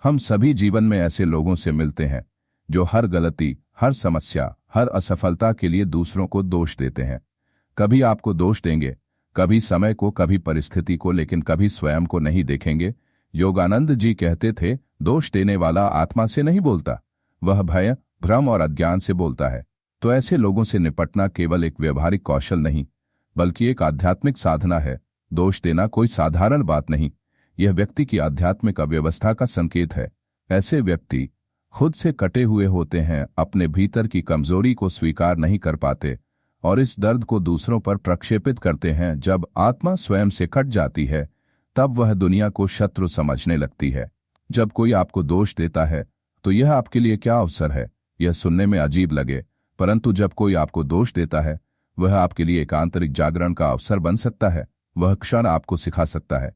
हम सभी जीवन में ऐसे लोगों से मिलते हैं जो हर गलती, हर समस्या, हर असफलता के लिए दूसरों को दोष देते हैं। कभी आपको दोष देंगे, कभी समय को, कभी परिस्थिति को, लेकिन कभी स्वयं को नहीं देखेंगे। योगानंद जी कहते थे, दोष देने वाला आत्मा से नहीं बोलता, वह भय, भ्रम और अज्ञान से बोलता है। तो ऐसे लोगों से निपटना केवल एक व्यवहारिक कौशल नहीं, बल्कि एक आध्यात्मिक साधना है। दोष देना कोई साधारण बात नहीं, यह व्यक्ति की आध्यात्मिक अव्यवस्था का संकेत है। ऐसे व्यक्ति खुद से कटे हुए होते हैं, अपने भीतर की कमजोरी को स्वीकार नहीं कर पाते और इस दर्द को दूसरों पर प्रक्षेपित करते हैं। जब आत्मा स्वयं से कट जाती है, तब वह दुनिया को शत्रु समझने लगती है। जब कोई आपको दोष देता है तो यह आपके लिए क्या अवसर है, यह सुनने में अजीब लगे, परंतु जब कोई आपको दोष देता है, वह आपके लिए एक आंतरिक जागरण का अवसर बन सकता है। वह क्षण आपको सिखा सकता है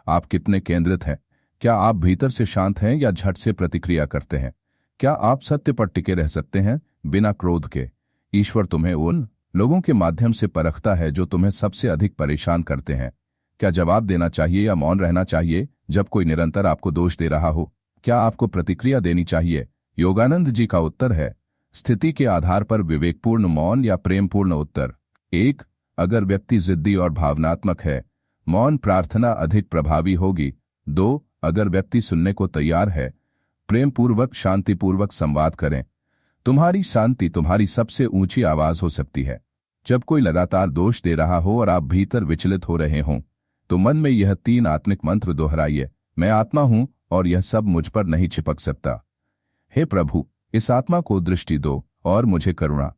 आप कितने केंद्रित हैं। क्या आप भीतर से शांत हैं या झट से प्रतिक्रिया करते हैं? क्या आप सत्य पर टिके रह सकते हैं बिना क्रोध के? ईश्वर तुम्हें उन लोगों के माध्यम से परखता है जो तुम्हें सबसे अधिक परेशान करते हैं। क्या जवाब देना चाहिए या मौन रहना चाहिए जब कोई निरंतर आपको दोष दे रहा हो? क्या आपको प्रतिक्रिया देनी चाहिए? योगानंद जी का उत्तर है, स्थिति के आधार पर विवेकपूर्ण मौन या प्रेमपूर्ण उत्तर। 1. अगर व्यक्ति जिद्दी और भावनात्मक है, मौन प्रार्थना अधिक प्रभावी होगी। 2. अगर व्यक्ति सुनने को तैयार है, प्रेमपूर्वक शांतिपूर्वक संवाद करें। तुम्हारी शांति तुम्हारी सबसे ऊंची आवाज हो सकती है। जब कोई लगातार दोष दे रहा हो और आप भीतर विचलित हो रहे हों, तो मन में यह 3 आत्मिक मंत्र दोहराइए। मैं आत्मा हूं और यह सब मुझ पर नहीं चिपक सकता। हे प्रभु, इस आत्मा को दृष्टि दो और मुझे करुणा।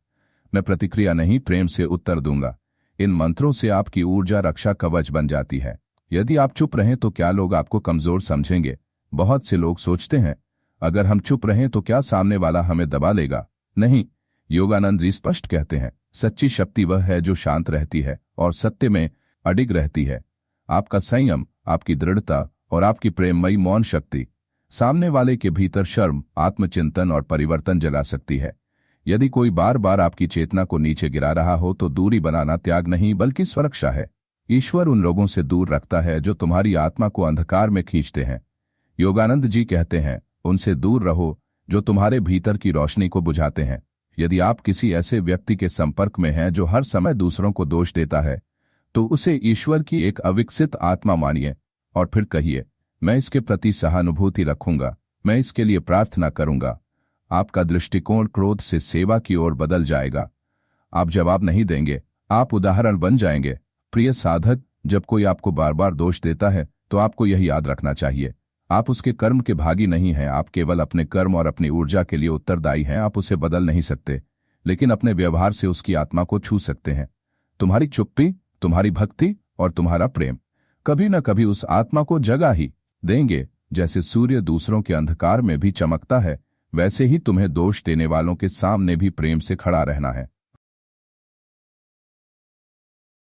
मैं प्रतिक्रिया नहीं, प्रेम से उत्तर दूंगा। इन मंत्रों से आपकी ऊर्जा रक्षा कवच बन जाती है। यदि आप चुप रहें तो क्या लोग आपको कमजोर समझेंगे? बहुत से लोग सोचते हैं, अगर हम चुप रहें तो क्या सामने वाला हमें दबा लेगा? नहीं, योगानंद जी स्पष्ट कहते हैं, सच्ची शक्ति वह है जो शांत रहती है और सत्य में अडिग रहती है। आपका संयम, आपकी दृढ़ता और आपकी प्रेममयी मौन शक्ति सामने वाले के भीतर शर्म, आत्मचिंतन और परिवर्तन जगा सकती है। यदि कोई बार बार आपकी चेतना को नीचे गिरा रहा हो तो दूरी बनाना त्याग नहीं बल्कि सुरक्षा है। ईश्वर उन लोगों से दूर रखता है जो तुम्हारी आत्मा को अंधकार में खींचते हैं। योगानंद जी कहते हैं, उनसे दूर रहो जो तुम्हारे भीतर की रोशनी को बुझाते हैं। यदि आप किसी ऐसे व्यक्ति के संपर्क में हैं जो हर समय दूसरों को दोष देता है, तो उसे ईश्वर की एक अविकसित आत्मा मानिए और फिर कहिए, मैं इसके प्रति सहानुभूति रखूंगा, मैं इसके लिए प्रार्थना करूंगा। आपका दृष्टिकोण क्रोध से सेवा की ओर बदल जाएगा। आप जवाब नहीं देंगे, आप उदाहरण बन जाएंगे। प्रिय साधक, जब कोई आपको बार बार दोष देता है तो आपको यह याद रखना चाहिए, आप उसके कर्म के भागी नहीं हैं। आप केवल अपने कर्म और अपनी ऊर्जा के लिए उत्तरदायी हैं। आप उसे बदल नहीं सकते, लेकिन अपने व्यवहार से उसकी आत्मा को छू सकते हैं। तुम्हारी चुप्पी, तुम्हारी भक्ति और तुम्हारा प्रेम कभी न कभी उस आत्मा को जगा ही देंगे। जैसे सूर्य दूसरों के अंधकार में भी चमकता है, वैसे ही तुम्हें दोष देने वालों के सामने भी प्रेम से खड़ा रहना है।